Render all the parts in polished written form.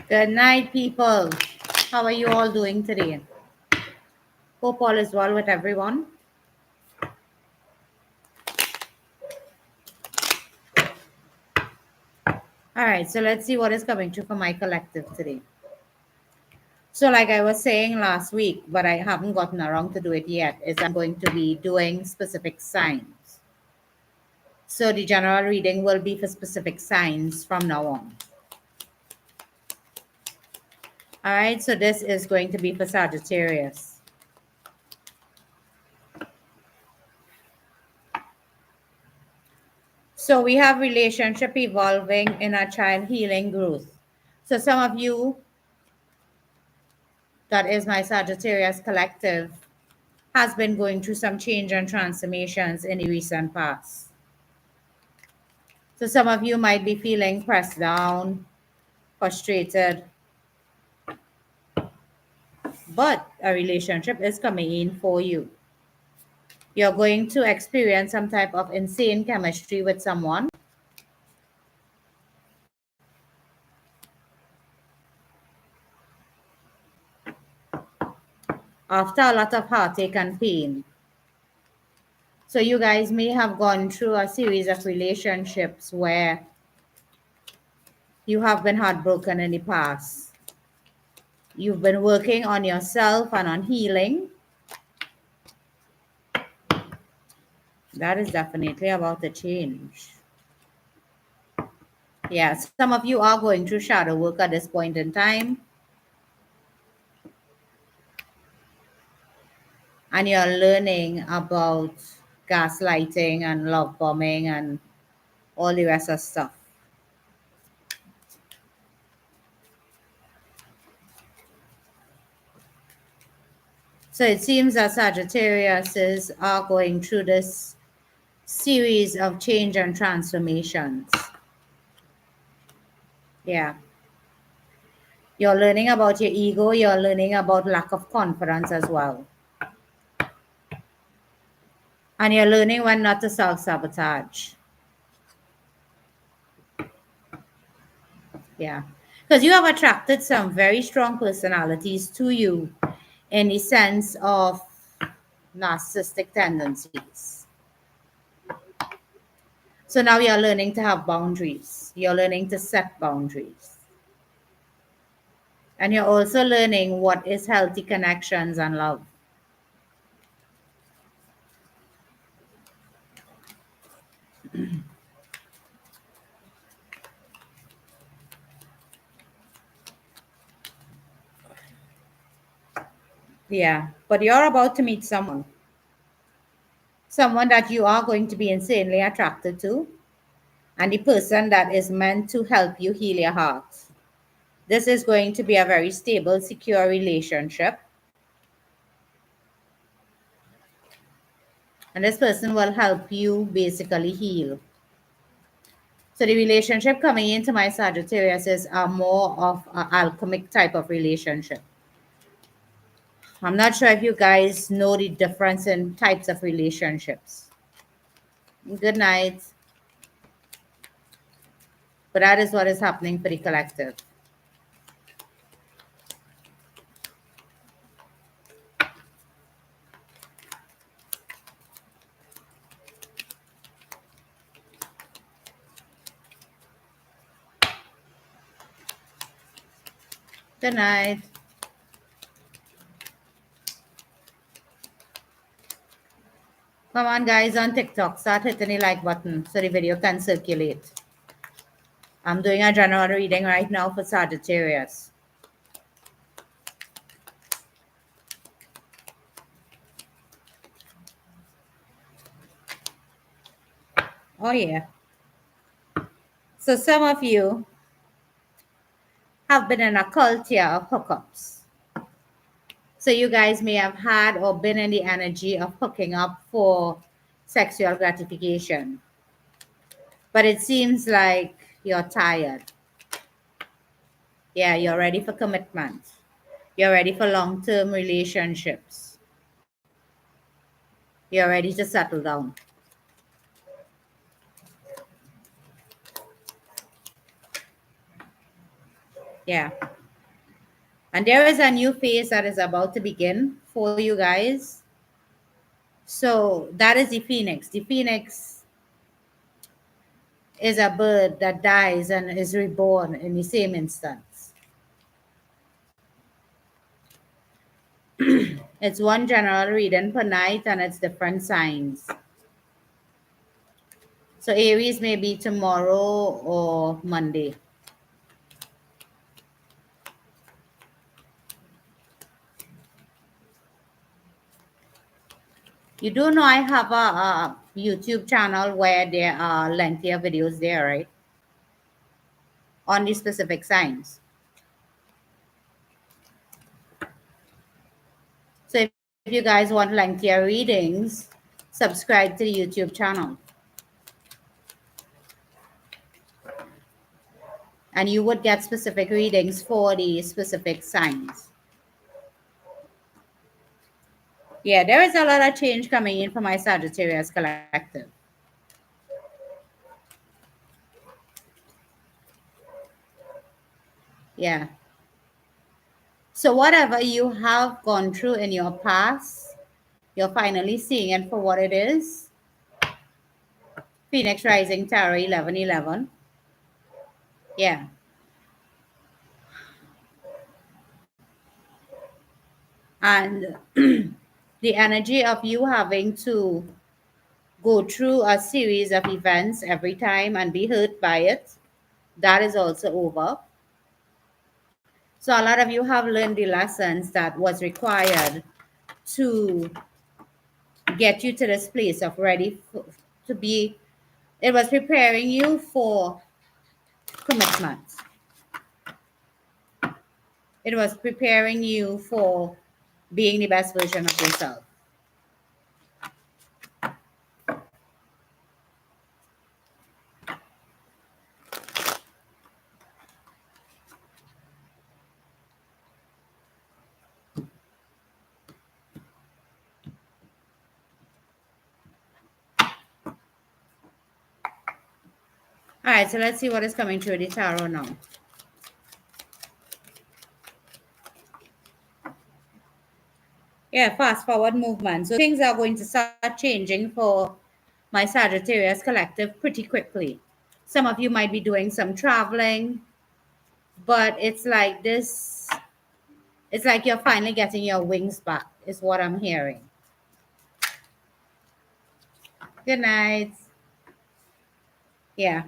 Good night, people. How are you all doing today? Hope all is well with everyone. All right, so let's see what is coming true for my collective today. So, like I was saying last week, but I haven't gotten around to do it yet, is I'm going to be doing specific signs. So, the general reading will be for specific signs from now on. All right, so this is going to be for Sagittarius. So we have relationship evolving, inner child healing, growth. So some of you, that is my Sagittarius collective, has been going through some change and transformations in the recent past. So some of you might be feeling pressed down, frustrated, but a relationship is coming in for you. You're going to experience some type of insane chemistry with someone. After a lot of heartache and pain. So you guys may have gone through a series of relationships where you have been heartbroken in the past. You've been working on yourself and on healing. That is definitely about to change. Yes, some of you are going through shadow work at this point in time. And you're learning about gaslighting and love bombing and all the rest of stuff. So it seems that Sagittarius are going through this series of change and transformations. Yeah. You're learning about your ego. You're learning about lack of confidence as well. And you're learning when not to self-sabotage. Yeah. Because you have attracted some very strong personalities to you in the sense of narcissistic tendencies. So now you're learning to have boundaries. You're learning to set boundaries. And you're also learning what is healthy connections and love. Yeah. But you're about to meet someone. Someone that you are going to be insanely attracted to. And the person that is meant to help you heal your heart. This is going to be a very stable, secure relationship. And this person will help you basically heal. So the relationship coming into my Sagittarius is a more of an alchemic type of relationship. I'm not sure if you guys know the difference in types of relationships. Good night. But that is what is happening for the collective. Good night. Come on, guys, on TikTok, start hitting the like button so the video can circulate. I'm doing a general reading right now for Sagittarius. Oh, yeah. So some of you have been in a cult here of hookups. So you guys may have had or been in the energy of hooking up for sexual gratification. But it seems like you're tired. Yeah, you're ready for commitment. You're ready for long-term relationships. You're ready to settle down. Yeah. And there is a new phase that is about to begin for you guys. So that is the phoenix. The phoenix is a bird that dies and is reborn in the same instance. It's one general reading per night and it's different signs. So Aries may be tomorrow or Monday. You do know I have a YouTube channel where there are lengthier videos there, right? On the specific signs. So if you guys want lengthier readings, subscribe to the YouTube channel. And you would get specific readings for the specific signs. Yeah, there is a lot of change coming in for my Sagittarius collective. Yeah. So whatever you have gone through in your past, you're finally seeing it for what it is. Phoenix Rising Tarot 1111. Yeah. And the energy of you having to go through a series of events every time and be hurt by it, that is also over. So a lot of you have learned the lessons that was required to get you to this place of ready to be. It was preparing you for commitment. It was preparing you for being the best version of yourself. All right, so let's see what is coming through the tarot now. Yeah, fast forward movement. So things are going to start changing for my Sagittarius collective pretty quickly. Some of you might be doing some traveling, but it's like this. It's like you're finally getting your wings back, is what I'm hearing. Good night. Yeah.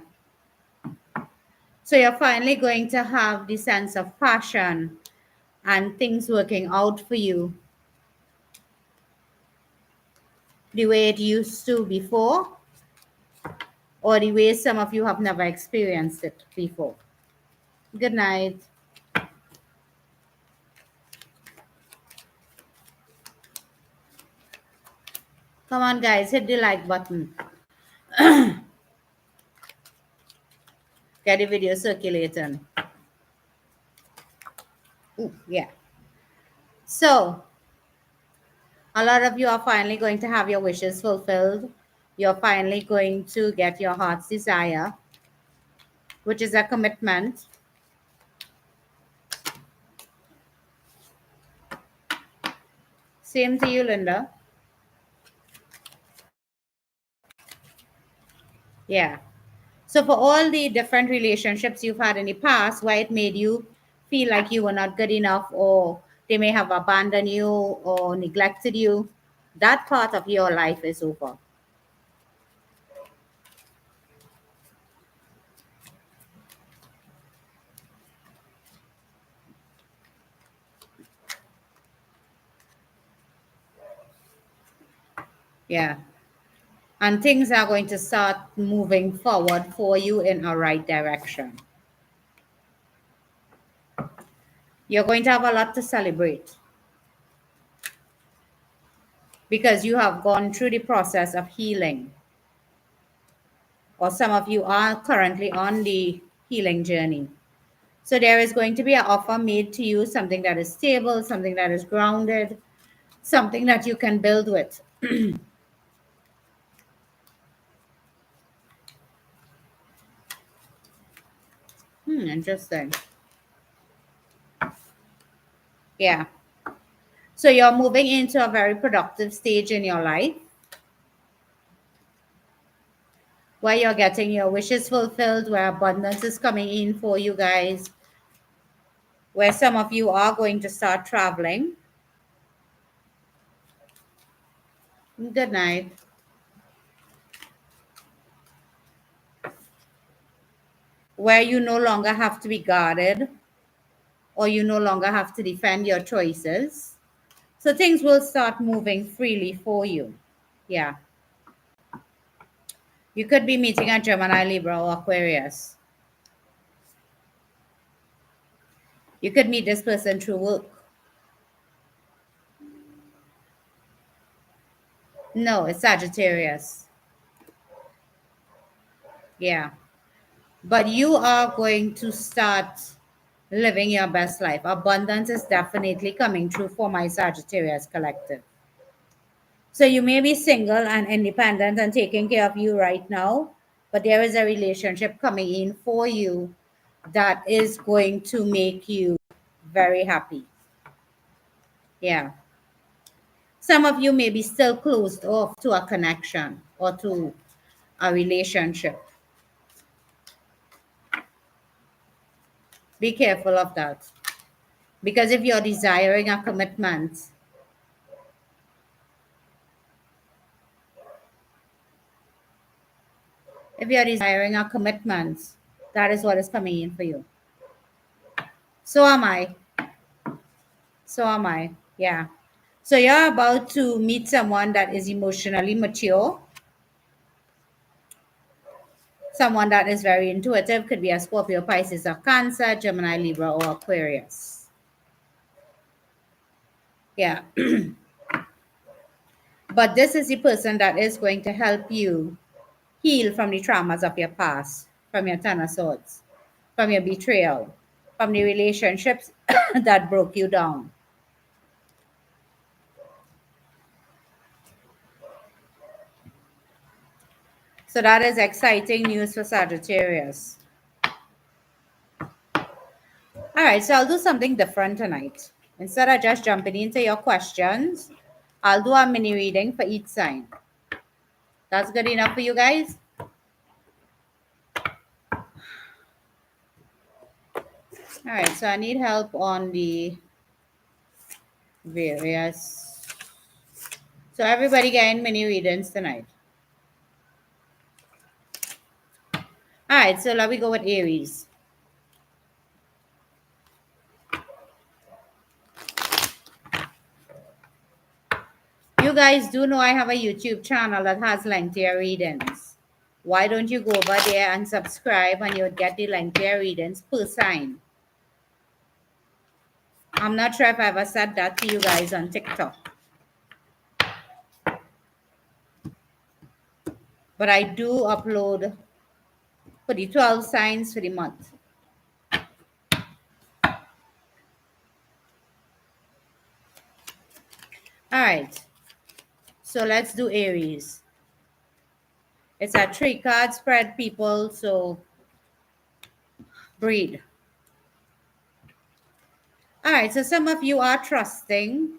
So you're finally going to have the sense of passion and things working out for you the way it used to before, or the way some of you have never experienced it before. Good night. Come on, guys, hit the like button. Get the video circulating. Ooh, yeah. So, a lot of you are finally going to have your wishes fulfilled. You're finally going to get your heart's desire, which is a commitment. Same to you, Linda. Yeah. So for all the different relationships you've had in the past where it made you feel like you were not good enough, or they may have abandoned you or neglected you, that part of your life is over. Yeah. And things are going to start moving forward for you in a right direction. You're going to have a lot to celebrate because you have gone through the process of healing, or some of you are currently on the healing journey. So there is going to be an offer made to you, something that is stable, something that is grounded, something that you can build with. Interesting. Yeah. So you're moving into a very productive stage in your life where you're getting your wishes fulfilled, where abundance is coming in for you guys, where some of you are going to start traveling. Good night. Where you no longer have to be guarded or you no longer have to defend your choices. So things will start moving freely for you. Yeah. You could be meeting a Gemini, Libra, or Aquarius. You could meet this person through work. No, it's Sagittarius. Yeah. But you are going to start living your best life. Abundance is definitely coming true for my Sagittarius collective. So you may be single and independent and taking care of you right now, but there is a relationship coming in for you that is going to make you very happy. Yeah. Some of you may be still closed off to a connection or to a relationship. Be careful of that. Because if you're desiring a commitment, that is what is coming in for you. So am I. So am I. Yeah. So you're about to meet someone that is emotionally mature, someone that is very intuitive, could be a Scorpio, Pisces, or Cancer, Gemini, Libra, or Aquarius. Yeah. But this is the person that is going to help you heal from the traumas of your past, from your Ten of Swords, from your betrayal, from the relationships that broke you down. So that is exciting news for Sagittarius. All right, so I'll do something different tonight. Instead of just jumping into your questions, I'll do a mini reading for each sign. That's good enough for you guys? All right, so I need help on the various. So everybody getting mini readings tonight. All right, so let me go with Aries. You guys do know I have a YouTube channel that has lengthier readings. Why don't you go over there and subscribe and you'll get the lengthier readings per sign. I'm not sure if I ever said that to you guys on TikTok. But I do upload for the 12 signs for the month. All right. So let's do Aries. It's a 3-card spread, people. So breathe. All right. So some of you are trusting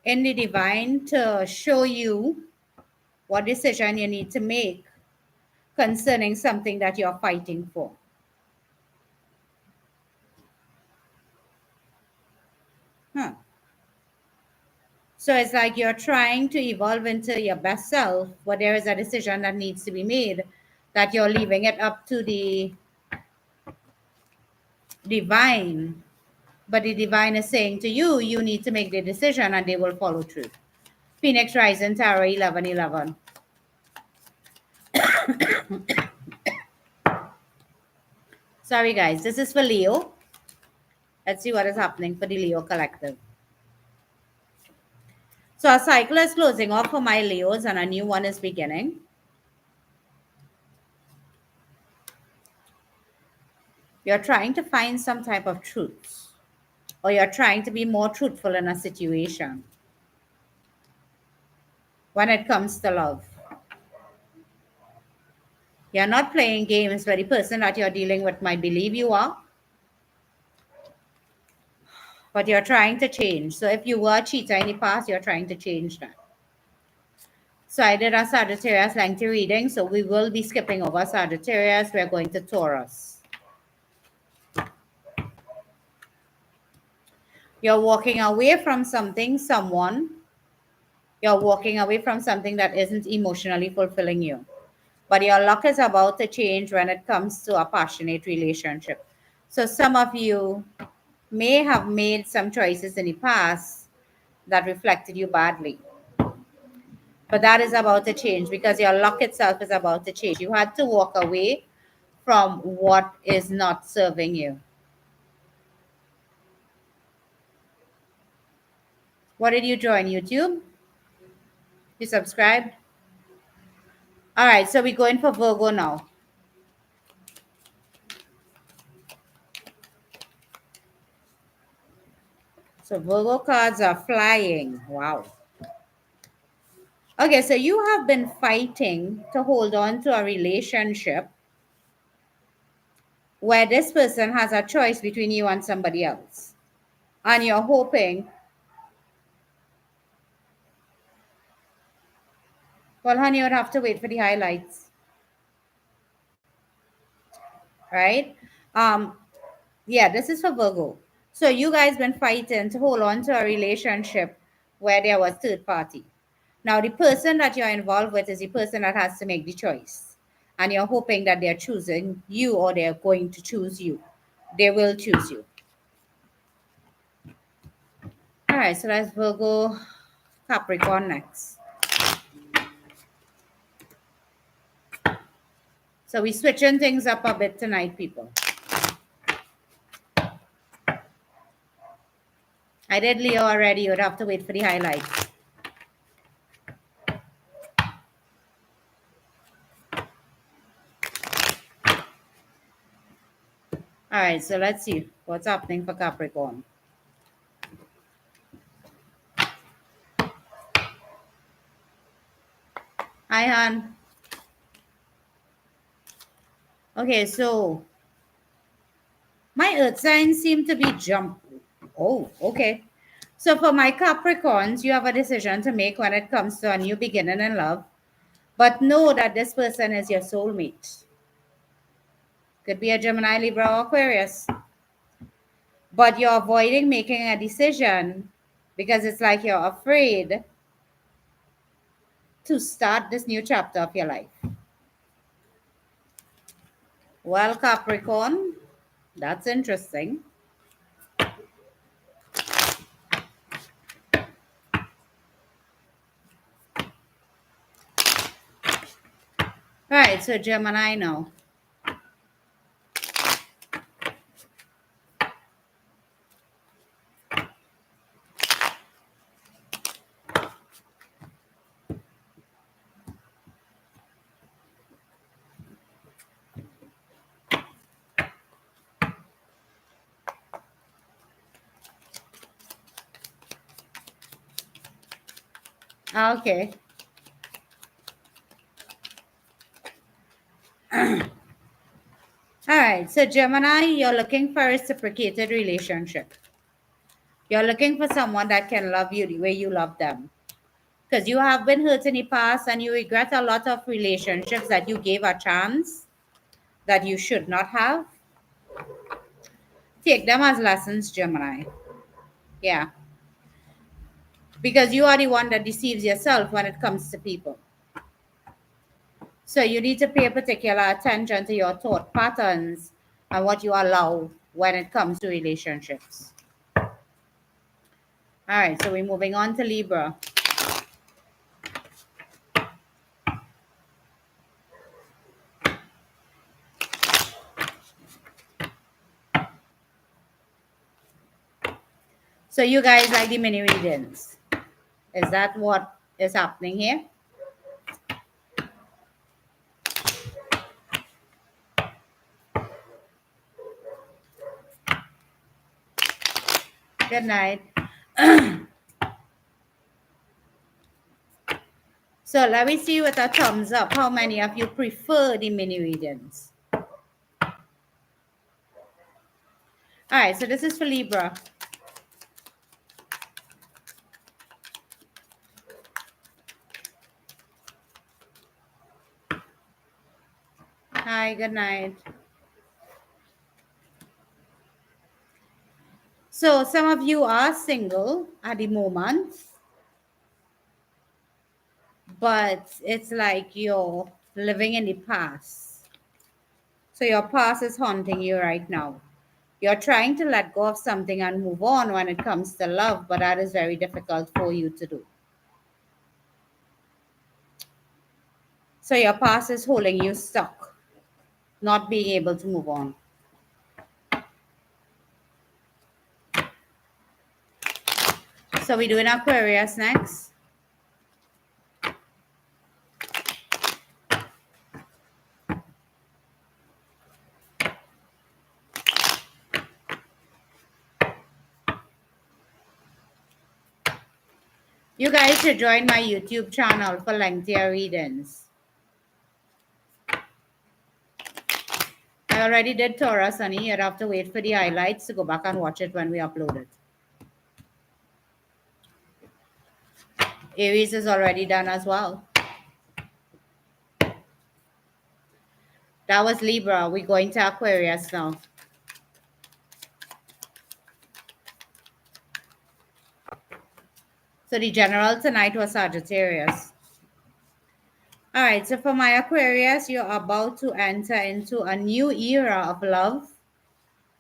in the divine to show you what decision you need to make concerning something that you're fighting for. Huh. So it's like you're trying to evolve into your best self, but there is a decision that needs to be made that you're leaving it up to the divine. But the divine is saying to you, you need to make the decision and they will follow through. Phoenix Rising Tarot 1111. Sorry, guys. This is for Leo. Let's see what is happening for the Leo collective. So a cycle is closing off for my Leos and a new one is beginning. You're trying to find some type of truth, or you're trying to be more truthful in a situation when it comes to love. You're not playing games where the person that you're dealing with might believe you are. but you're trying to change. So if you were a cheater in the past, you're trying to change that. So I did a Sagittarius lengthy reading, so we will be skipping over Sagittarius. We're going to Taurus. You're walking away from something, someone. You're walking away from something that isn't emotionally fulfilling you. But your luck is about to change when it comes to a passionate relationship. So some of you may have made some choices in the past that reflected you badly. But that is about to change because your luck itself is about to change. You had to walk away from what is not serving you. What did you join? YouTube? You subscribed? All right, so we're going for Virgo now. So Virgo cards are flying. Wow. Okay, so you have been fighting to hold on to a relationship where this person has a choice between you and somebody else. And you're hoping, well, honey, you would have to wait for the highlights, right? Um, yeah, this is for Virgo. So you guys been fighting to hold on to a relationship where there was third party. Now the person that you're involved with is the person that has to make the choice. And you're hoping that they're choosing you or they're going to choose you. They will choose you. All right, so let's Virgo Capricorn next. So we're switching things up a bit tonight, people. I did Leo already. You would have to wait for the highlights. All right, so let's see what's happening for Capricorn. Hi, Han. Okay, so my earth signs seem to be jump. Oh, okay. So for my Capricorns, you have a decision to make when it comes to a new beginning in love. But know that this person is your soulmate. Could be a Gemini, Libra, or Aquarius. But you're avoiding making a decision because it's like you're afraid to start this new chapter of your life. Well, Capricorn, that's interesting. All right, so Gemini now. Okay. All right, so Gemini, you're looking for a reciprocated relationship. You're looking for someone that can love you the way you love them. Because you have been hurt in the past and you regret a lot of relationships that you gave a chance that you should not have. Take them as lessons, Gemini. Yeah. Because you are the one that deceives yourself when it comes to people. So you need to pay particular attention to your thought patterns and what you allow when it comes to relationships. All right, so we're moving on to Libra. So you guys like the mini readings. Is that what is happening here? Good night. So let me see with a thumbs up how many of you prefer the mini readings. All right, so this is for Libra. Hi, good night. So, some of you are single at the moment, but it's like you're living in the past. So, your past is haunting you right now. You're trying to let go of something and move on when it comes to love, but that is very difficult for you to do. So, your past is holding you stuck, not being able to move on. So, we're doing Aquarius next. You guys should join my YouTube channel for lengthier readings. I already did Taurus, honey. You'd have to wait for the highlights to go back and watch it when we upload it. Aries is already done as well. That was Libra. We're going to Aquarius now. So the general tonight was Sagittarius. All right, so for my Aquarius, you're about to enter into a new era of love,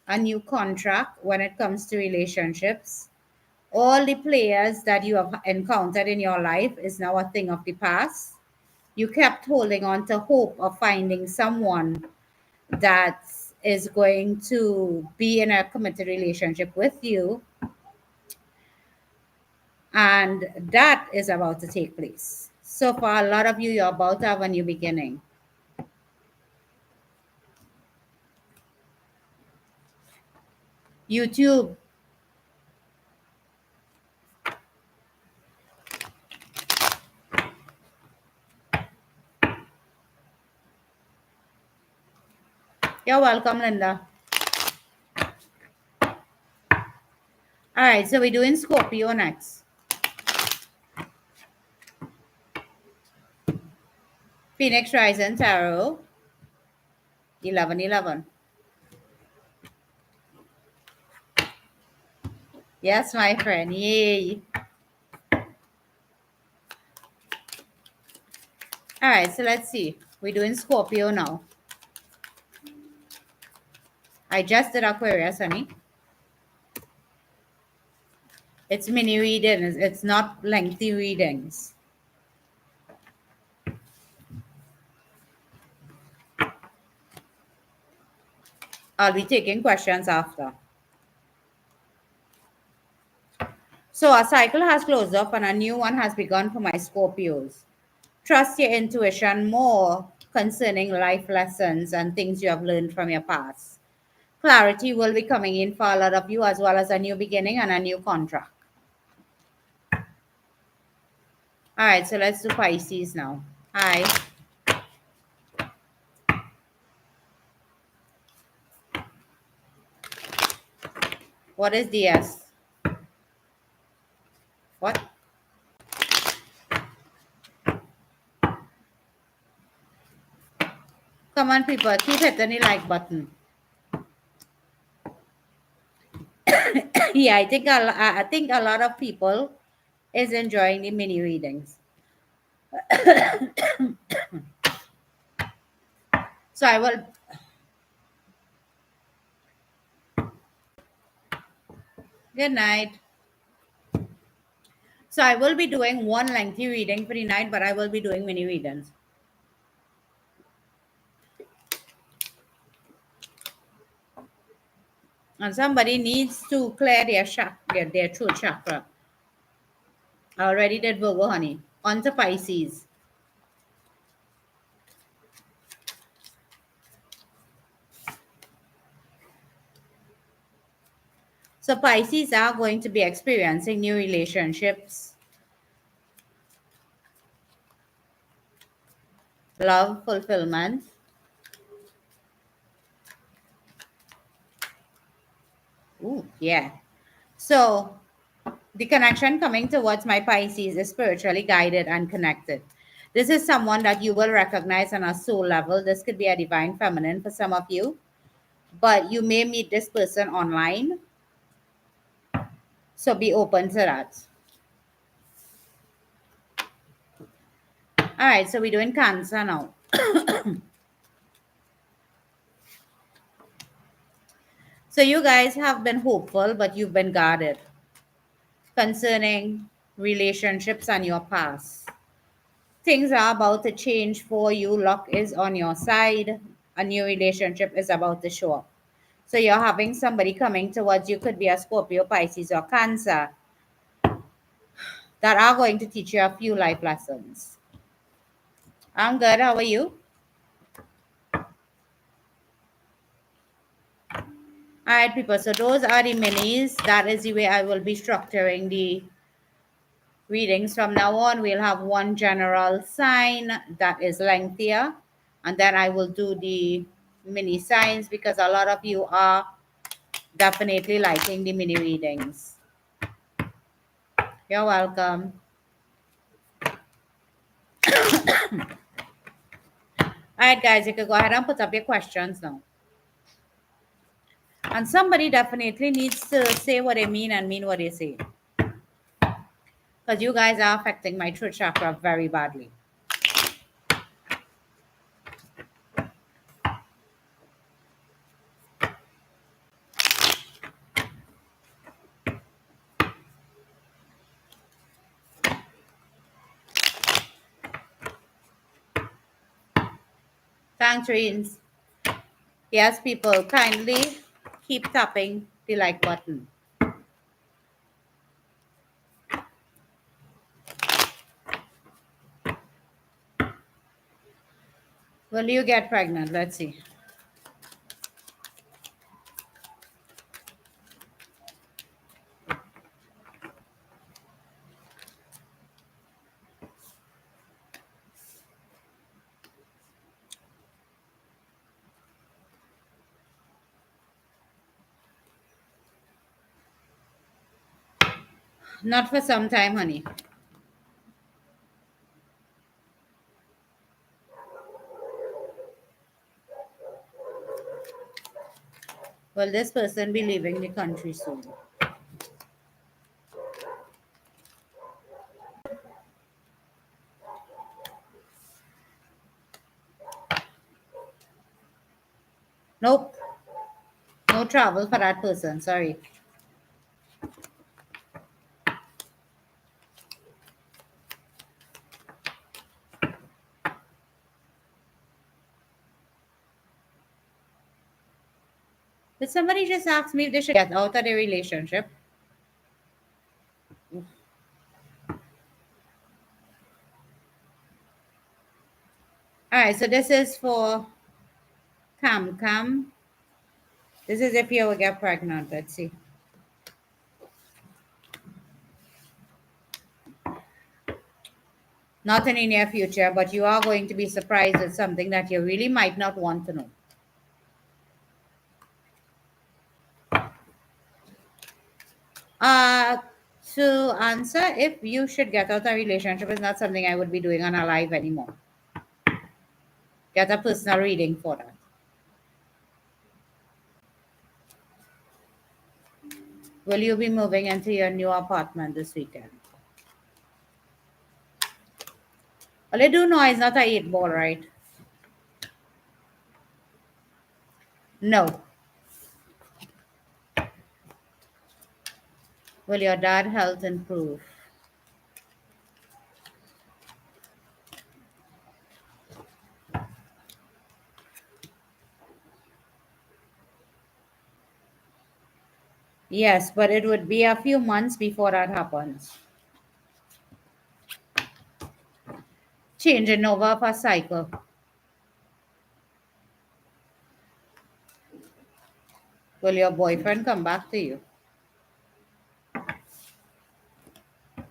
a new contract when it comes to relationships. All the players that you have encountered in your life is now a thing of the past. You kept holding on to hope of finding someone that is going to be in a committed relationship with you, and that is about to take place. So for a lot of you, you're about to have a new beginning. YouTube. You're welcome, Linda. All right, so we're doing Scorpio next. Phoenix Rising Tarot, 1111. Yes, my friend. Yay. All right, so let's see. We're doing Scorpio now. I just did Aquarius, honey. It's mini readings. It's not lengthy readings. I'll be taking questions after. So a cycle has closed up and a new one has begun for my Scorpios. Trust your intuition more concerning life lessons and things you have learned from your past. Clarity will be coming in for a lot of you, as well as a new beginning and a new contract. All right, so let's do Pisces now. Hi. What is DS? What? Come on, people, keep hitting the like button. Yeah, I think a lot of people is enjoying the mini readings. So I will. Good night. So I will be doing one lengthy reading for the night, but I will be doing mini readings. And somebody needs to clear their chakra, their throat chakra. I already did Virgo, honey. On to Pisces. So Pisces are going to be experiencing new relationships, love, fulfillment. Ooh, yeah. So the connection coming towards my Pisces is spiritually guided and connected. This is someone that you will recognize on a soul level. This could be a divine feminine for some of you, but you may meet this person online. So be open to that. All right, so we're doing Cancer now. So you guys have been hopeful, but you've been guarded concerning relationships and your past. Things are about to change for you. Luck is on your side. A new relationship is about to show up. So you're having somebody coming towards you, could be a Scorpio, Pisces, or Cancer, that are going to teach you a few life lessons. I'm good. How are you? All right, people. So those are the minis. That is the way I will be structuring the readings from now on. We'll have one general sign that is lengthier, and then I will do the mini signs because a lot of you are definitely liking the mini readings. You're welcome. All right, guys, you can go ahead and put up your questions now. And somebody definitely needs to say what they mean and mean what they say. Because you guys are affecting my throat chakra very badly. Thanks, Reens. Yes, people, kindly keep tapping the like button. Will you get pregnant? Let's see. Not for some time, honey. Will this person be leaving the country soon? Nope. No travel for that person. Sorry. Did somebody just ask me if they should get out of the relationship? All right, so this is for Cam. This is if you will get pregnant. Let's see. Not in the near future, but you are going to be surprised at something that you really might not want to know. Uh, to answer if you should get out of a relationship is not something I would be doing on a live anymore. Get a personal reading for that. Will you be moving into your new apartment this weekend? Well, I do know it's not a 8 ball, right? No. Will your dad health improve? Yes, but it would be a few months before that happens. Changing over of a cycle. Will your boyfriend come back to you?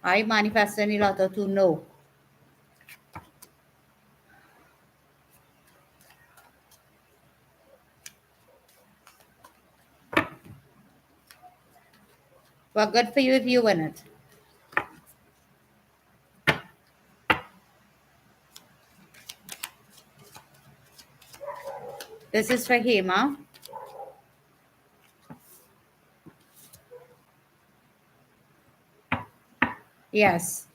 I manifest any lot of to no. Well, good for you if you win it. This is for Hema. Yes.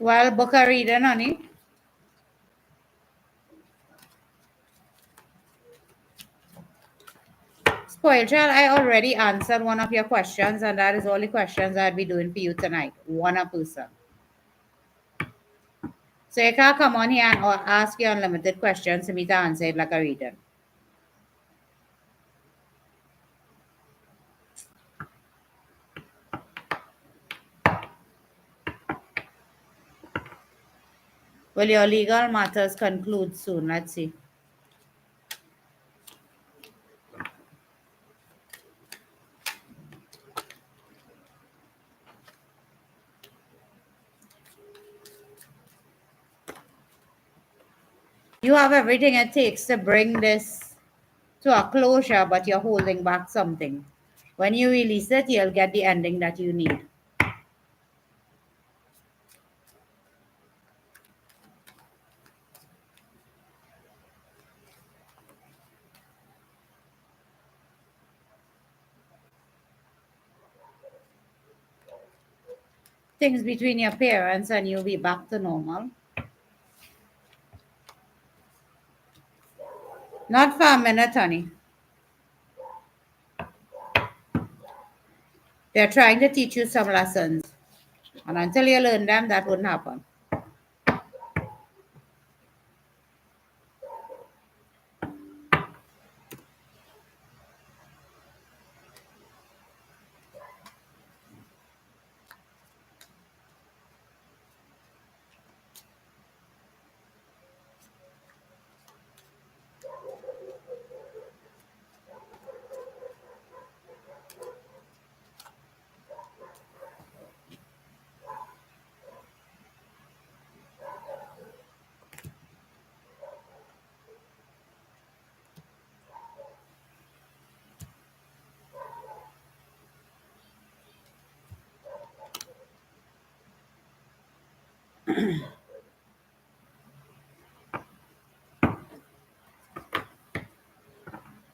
Well, book a reading, honey. Spoiled child, I already answered one of your questions, and that is all the questions I'll be doing for you tonight. One a person. So you can't come on here and ask your unlimited questions for me to answer it like a reading. Will your legal matters conclude soon? Let's see. You have everything it takes to bring this to a closure, but you're holding back something. When you release it, you'll get the ending that you need. Things between your parents and you'll be back to normal. Not for a minute, honey. They're trying to teach you some lessons. And until you learn them, that wouldn't happen.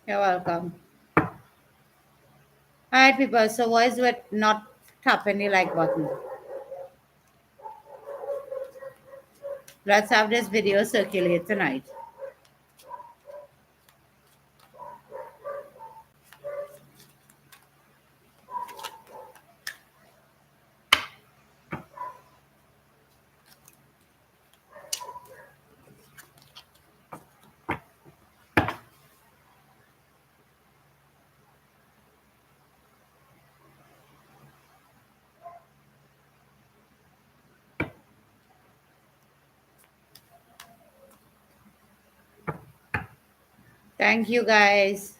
You're welcome. All right, people. So what is with not tapping the like button? Let's have this video circulate tonight. Thank you, guys.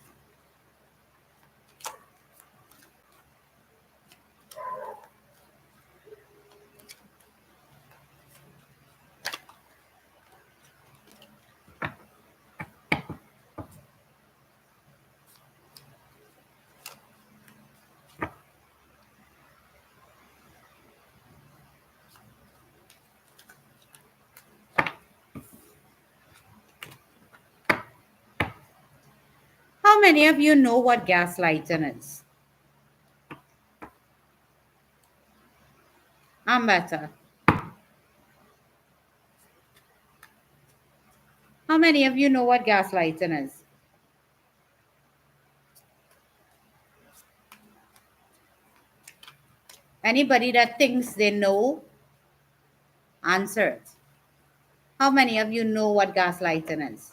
How many of you know what gaslighting is? I'm better. How many of you know what gaslighting is? Anybody that thinks they know, answer it. How many of you know what gaslighting is?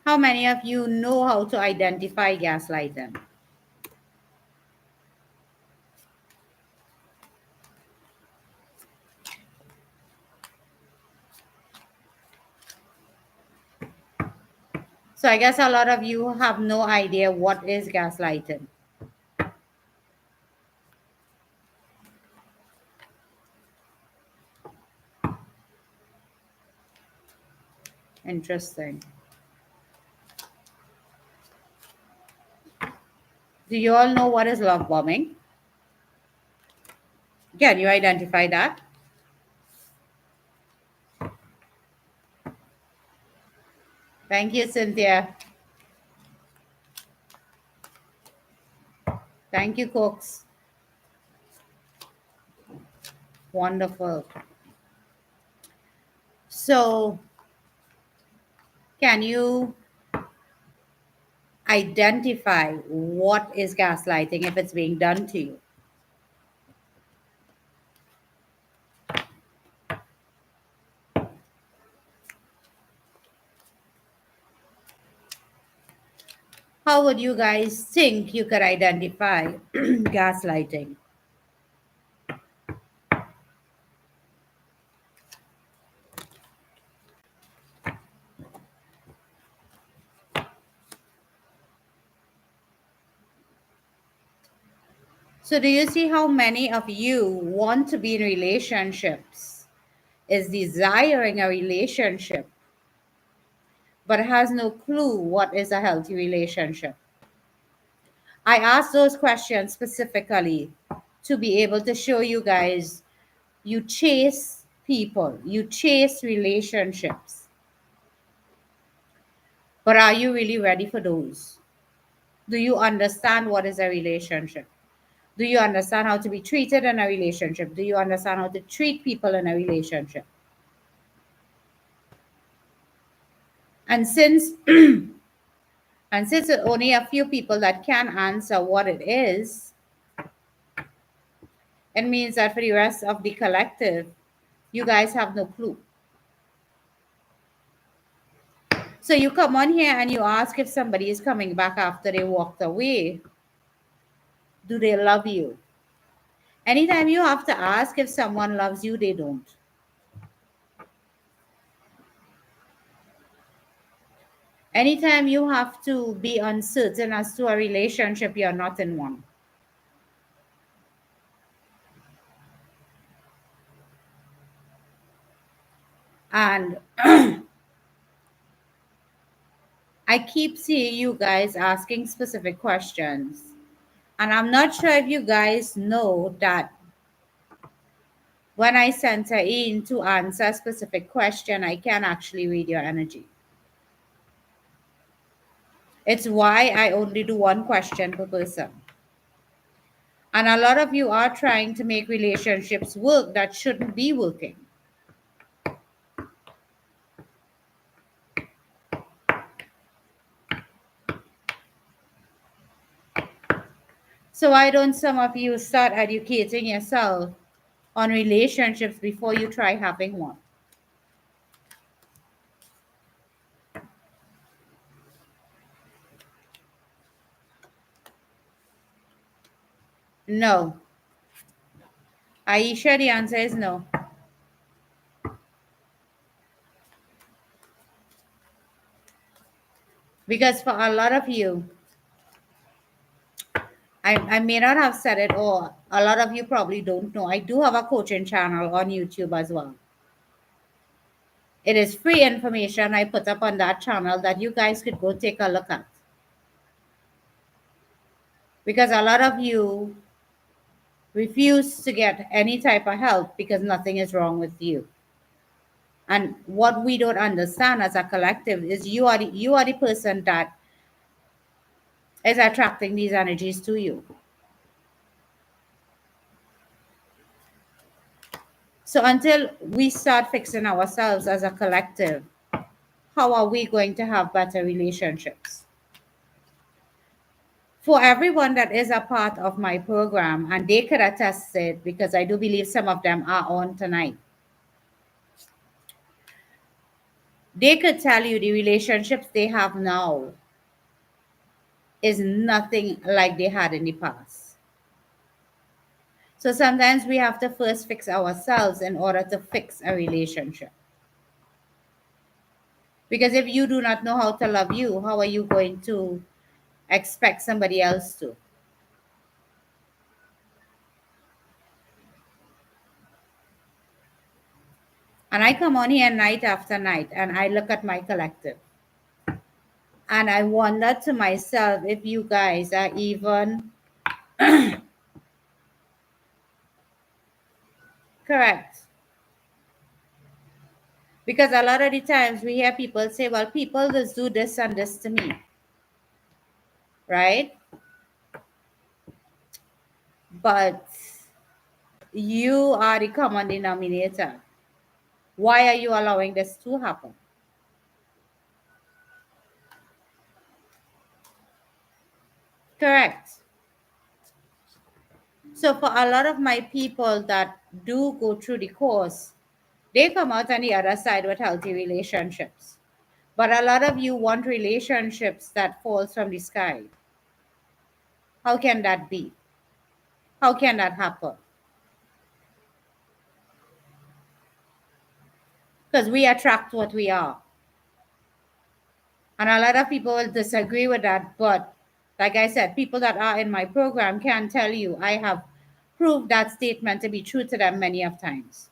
How many of you know how to identify gaslighting? So I guess a lot of you have no idea what is gaslighting. Interesting. Do you all know what is love bombing? Can you identify that? Thank you, Cynthia. Thank you, Cooks. Wonderful. So, can you identify what is gaslighting if it's being done to you? How would you guys think you could identify gaslighting? So, do you see how many of you want to be in relationships, is desiring a relationship, but has no clue what is a healthy relationship? I asked those questions specifically to be able to show you guys you chase people, you chase relationships, but are you really ready for those? Do you understand what is a relationship? Do you understand how to be treated in a relationship? Do you understand how to treat people in a relationship? And since it's only a few people that can answer what it is, it means that for the rest of the collective, you guys have no clue. So you come on here and you ask if somebody is coming back after they walked away. Do they love you? Anytime you have to ask if someone loves you, they don't. Anytime you have to be uncertain as to a relationship, you're not in one. And I keep seeing you guys asking specific questions. And I'm not sure if you guys know that when I center in to answer a specific question, I can actually read your energy. It's why I only do one question per person. And a lot of you are trying to make relationships work that shouldn't be working. So why don't some of you start educating yourself on relationships before you try having one? No. Aisha, the answer is no. Because for a lot of you, I may not have said it, or a lot of you probably don't know. I do have a coaching channel on YouTube as well. It is free information I put up on that channel that you guys could go take a look at. Because a lot of you refuse to get any type of help because nothing is wrong with you. And what we don't understand as a collective is you are the person that is attracting these energies to you. So until we start fixing ourselves as a collective, how are we going to have better relationships? For everyone that is a part of my program, and they could attest it because I do believe some of them are on tonight, they could tell you the relationships they have now is nothing like they had in the past. So sometimes we have to first fix ourselves in order to fix a relationship. Because if you do not know how to love you, how are you going to expect somebody else to? And I come on here night after night and I look at my collective and I wonder to myself if you guys are even correct. Because a lot of the times we hear people say, well, people just do this and this to me, right? But you are the common denominator. Why are you allowing this to happen? Correct. So for a lot of my people that do go through the course, they come out on the other side with healthy relationships. But a lot of you want relationships that falls from the sky. How can that be? How can that happen? Because we attract what we are. And a lot of people will disagree with that. But like I said, people that are in my program can tell you I have proved that statement to be true to them many of times.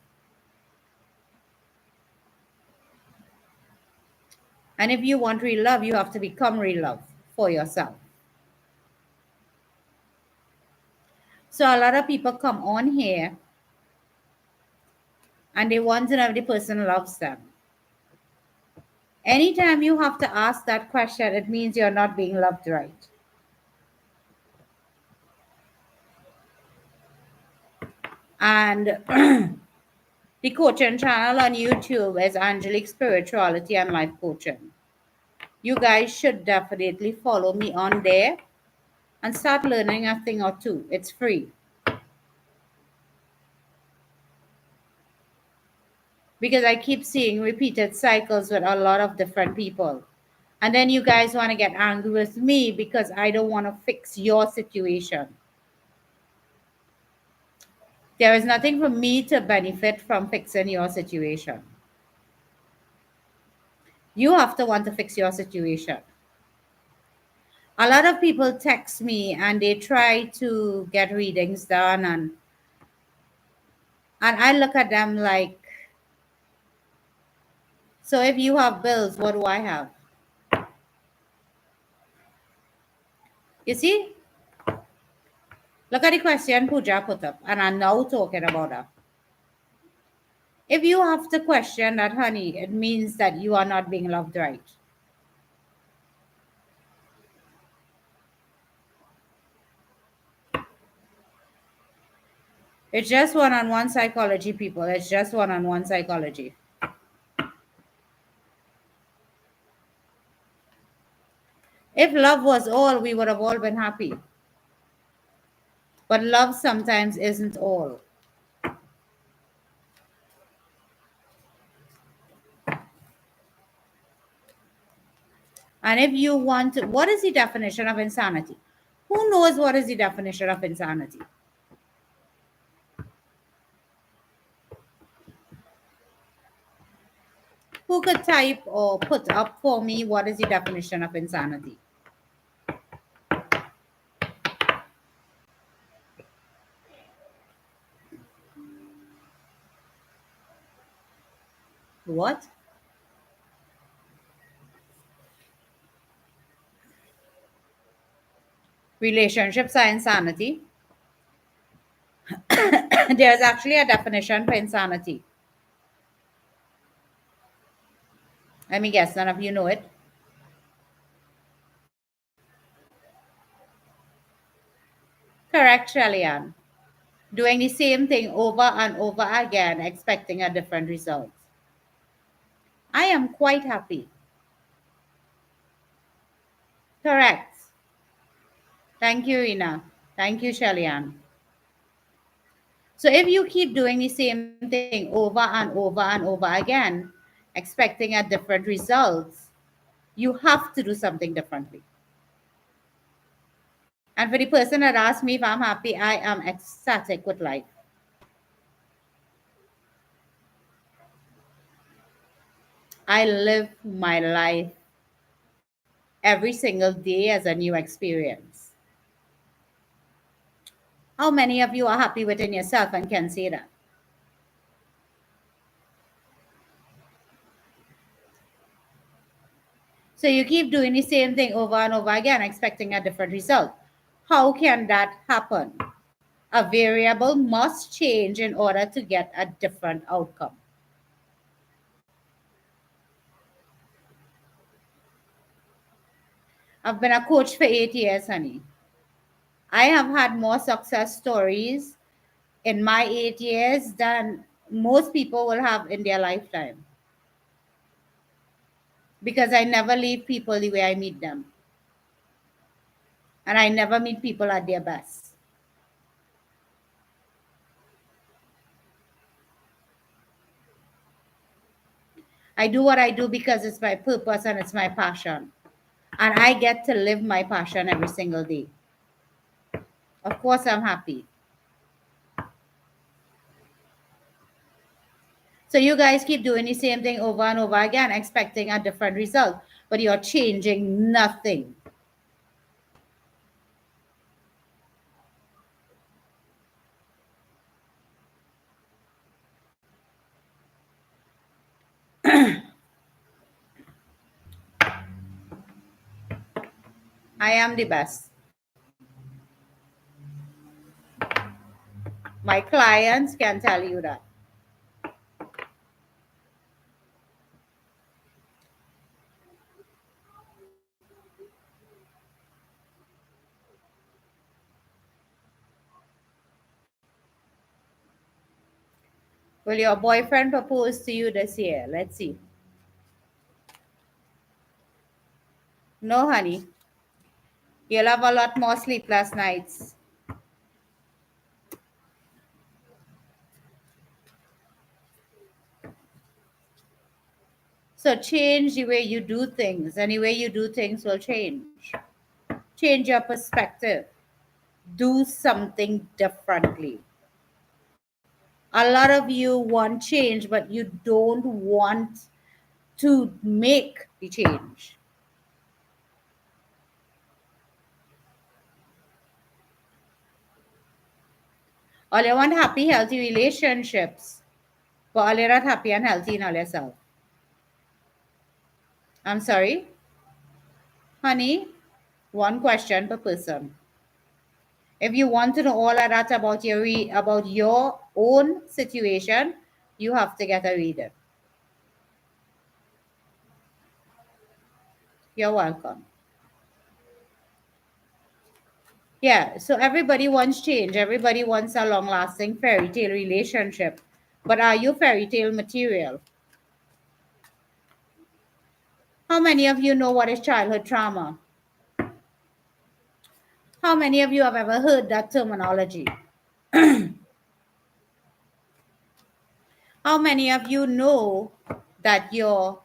And if you want real love, you have to become real love for yourself. So a lot of people come on here and they want to know if the person loves them. Anytime you have to ask that question, it means you're not being loved right. And the coaching channel on YouTube is Angelic Spirituality and Life Coaching. You guys should definitely follow me on there and start learning a thing or two. It's free. Because I keep seeing repeated cycles with a lot of different people. And then you guys want to get angry with me because I don't want to fix your situation. There is nothing for me to benefit from fixing your situation. You have to want to fix your situation. A lot of people text me and they try to get readings done and I look at them like, so if you have bills, what do I have? You see? Look at the question Pooja put up, and I'm now talking about that. If you have to question that, honey, it means that you are not being loved right. It's just one on one psychology, people. It's just one on one psychology. If love was all, we would have all been happy. But love sometimes isn't all. And if you want to, what is the definition of insanity? Who knows what is the definition of insanity? Who could type or put up for me what is the definition of insanity? What? Relationships are insanity. There's actually a definition for insanity. Let me guess, none of you know it. Correct, Shellyan. Doing the same thing over and over again, expecting a different result. I am quite happy. Correct. Thank you, Rina. Thank you, Shellyan. So if you keep doing the same thing over and over and over again, expecting a different result, you have to do something differently. And for the person that asked me if I'm happy, I am ecstatic with life. I live my life every single day as a new experience. How many of you are happy within yourself and can say that? So you keep doing the same thing over and over again, expecting a different result. How can that happen? A variable must change in order to get a different outcome. I've been a coach for 8 years, honey. I have had more success stories in my 8 years than most people will have in their lifetime because I never leave people the way I meet them. And I never meet people at their best. I do what I do because it's my purpose and it's my passion. And I get to live my passion every single day. Of course, I'm happy. So you guys keep doing the same thing over and over again, expecting a different result, but you're changing nothing. I am the best. My clients can tell you that. Will your boyfriend propose to you this year? Let's see. No, honey. You'll have a lot more sleepless nights. So change the way you do things, and the way you do things will change. Change your perspective. Do something differently. A lot of you want change, but you don't want to make the change. All you want happy, healthy relationships, but all you're not happy and healthy in all yourself. I'm sorry, honey. One question per person. If you want to know all of that about about your own situation, you have to get a reader. You're welcome. Yeah, so everybody wants change. Everybody wants a long lasting fairy tale relationship. But are you fairy tale material? How many of you know what is childhood trauma? How many of you have ever heard that terminology? How many of you know that your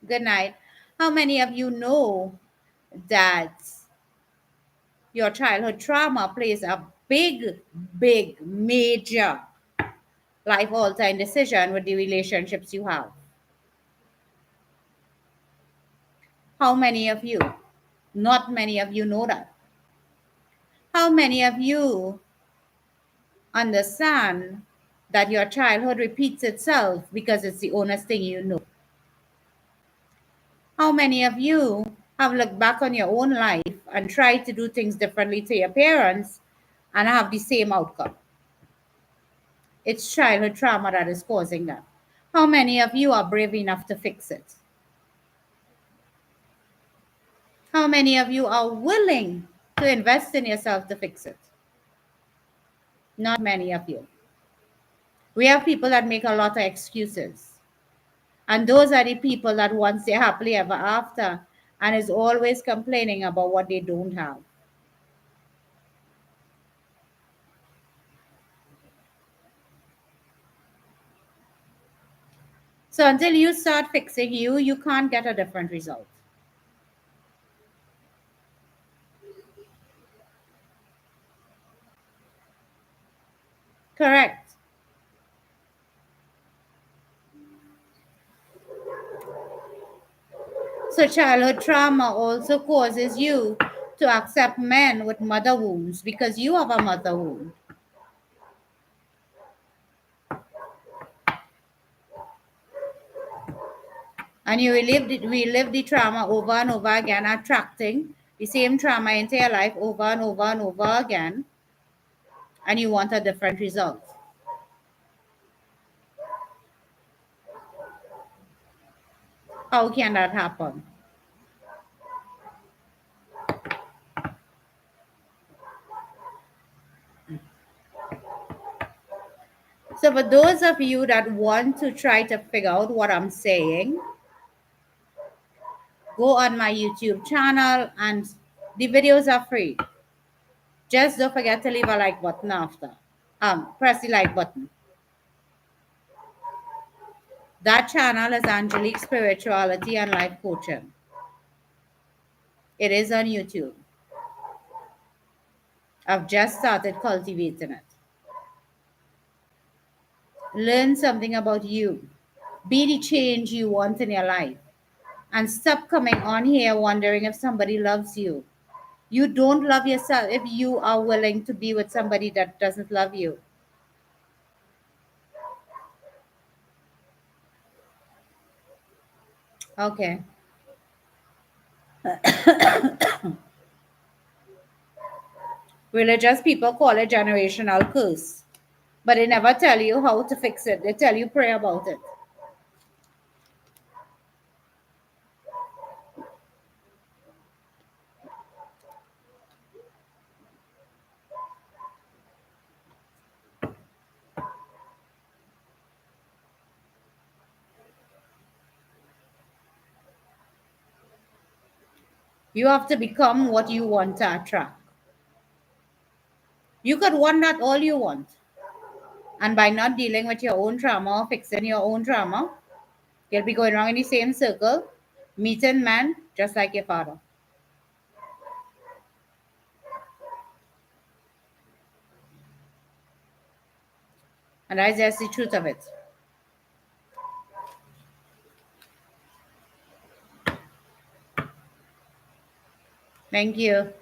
good night? How many of you know that your childhood trauma plays a big, major life altering decision with the relationships you have? How many of you? Not many of you know that. How many of you understand that your childhood repeats itself because it's the honest thing you know? How many of you have looked back on your own life and tried to do things differently to your parents and have the same outcome? It's childhood trauma that is causing that. How many of you are brave enough to fix it? How many of you are willing to invest in yourself to fix it? Not many of you. We have people that make a lot of excuses. And those are the people that wants their happily ever after and is always complaining about what they don't have. So until you start fixing you, you can't get a different result. Correct. So, childhood trauma also causes you to accept men with mother wounds because you have a mother wound. And you relive the trauma over and over again, attracting the same trauma into your life over and over and over again, and you want a different result. How can that happen? So, for those of you that want to try to figure out what I'm saying, go on my YouTube channel and the videos are free. Just don't forget to leave a like button after. Press the like button. That channel is Angelique Spirituality and Life Coaching. It is on YouTube. I've just started cultivating it. Learn something about you. Be the change you want in your life. And stop coming on here wondering if somebody loves you. You don't love yourself if you are willing to be with somebody that doesn't love you. Okay. Religious people call it generational curse, but they never tell you how to fix it. They tell you pray about it. You have to become what you want to attract. You could want that all you want. And by not dealing with your own trauma or fixing your own trauma, you'll be going around in the same circle, meeting men just like your father. And that's just the truth of it. Thank you.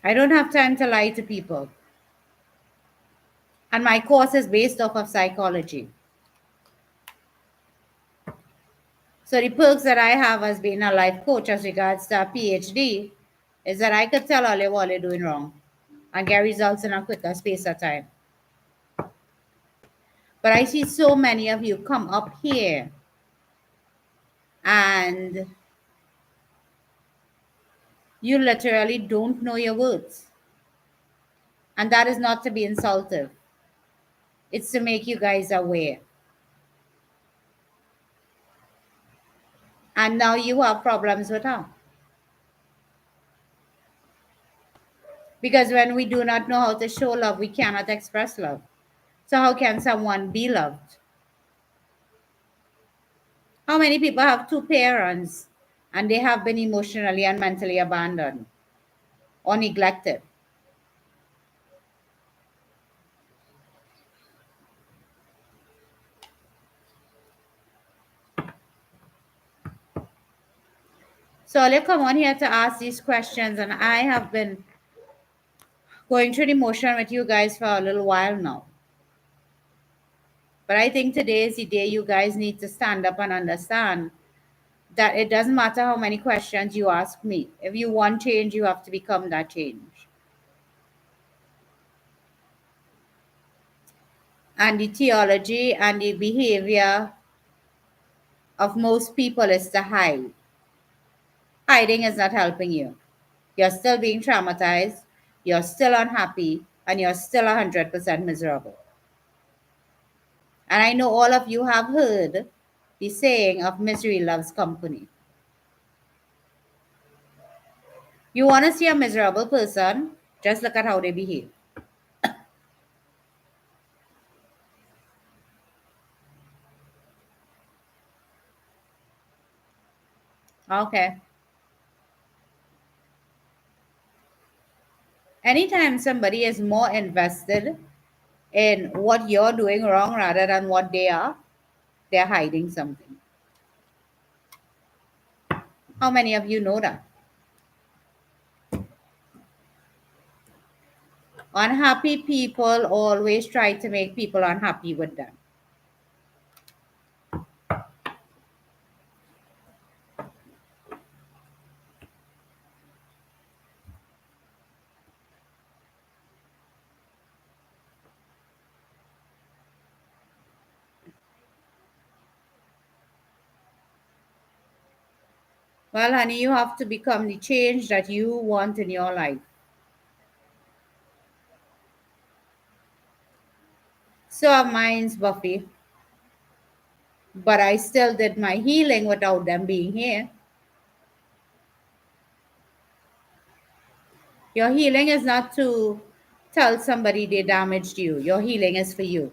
I don't have time to lie to people. And my course is based off of psychology. So the perks that I have as being a life coach as regards to a PhD is that I could tell all what they're doing wrong and get results in a quicker space of time. But I see so many of you come up here and you literally don't know your words. And that is not to be insultive. It's to make you guys aware. And now you have problems with her. Because when we do not know how to show love, we cannot express love. So, how can someone be loved? How many people have two parents and they have been emotionally and mentally abandoned or neglected? So, I'll come on here to ask these questions, and I have been going through the motion with you guys for a little while now. But I think today is the day you guys need to stand up and understand that it doesn't matter how many questions you ask me. If you want change, you have to become that change. And the theology and the behavior of most people is to hide. Hiding is not helping you. You're still being traumatized, you're still unhappy, and you're still 100% miserable. And I know all of you have heard the saying of misery loves company. You want to see a miserable person, just look at how they behave. Okay. Anytime somebody is more invested in what you're doing wrong rather than what they are, they're hiding something. How many of you know that? Unhappy people always try to make people unhappy with them. Well, honey, you have to become the change that you want in your life. So are mine's, Buffy. But I still did my healing without them being here. Your healing is not to tell somebody they damaged you. Your healing is for you.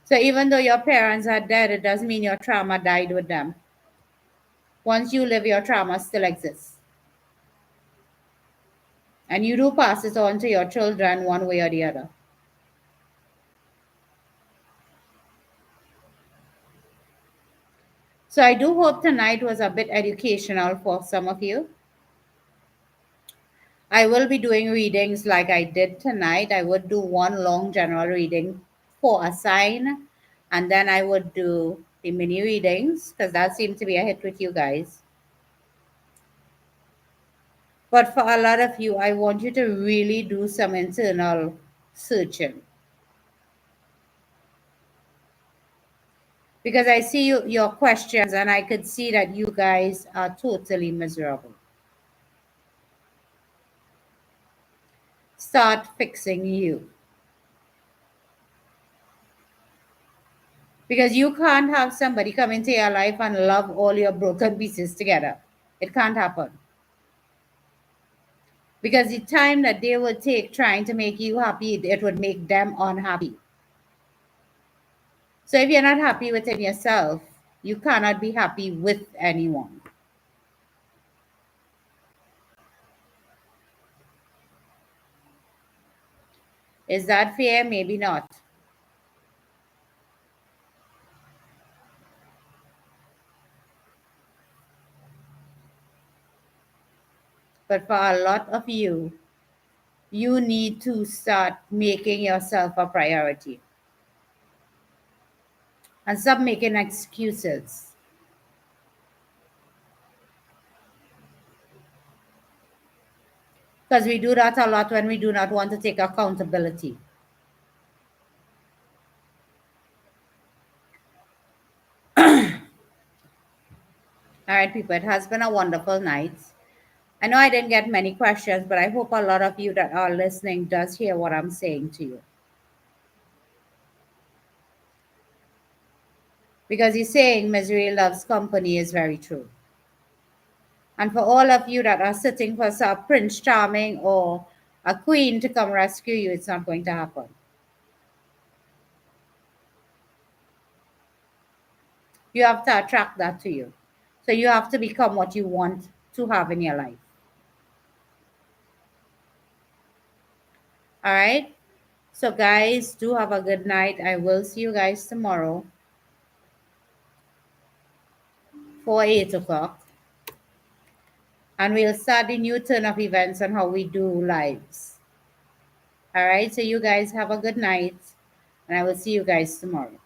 So even though your parents are dead, it doesn't mean your trauma died with them. Once you live, your trauma still exists. And you do pass it on to your children one way or the other. So I do hope tonight was a bit educational for some of you. I will be doing readings like I did tonight. I would do one long general reading for a sign, and then I would do the mini readings because that seemed to be a hit with you guys. But for a lot of you, I want you to really do some internal searching. Because I see your questions and I could see that you guys are totally miserable. Start fixing you. Because you can't have somebody come into your life and love all your broken pieces together. It can't happen. Because the time that they would take trying to make you happy, it would make them unhappy. So if you're not happy within yourself, you cannot be happy with anyone. Is that fair? Maybe not. But for a lot of you, you need to start making yourself a priority and stop making excuses. Because we do that a lot when we do not want to take accountability. All right, people, it has been a wonderful night. I know I didn't get many questions, but I hope a lot of you that are listening does hear what I'm saying to you. Because he's saying misery loves company is very true. And for all of you that are sitting for a Prince Charming or a queen to come rescue you, it's not going to happen. You have to attract that to you. So you have to become what you want to have in your life. All right. So, guys, do have a good night. I will see you guys tomorrow for 8 o'clock. And we'll start the new turn of events on how we do lives. All right. So, you guys have a good night. And I will see you guys tomorrow.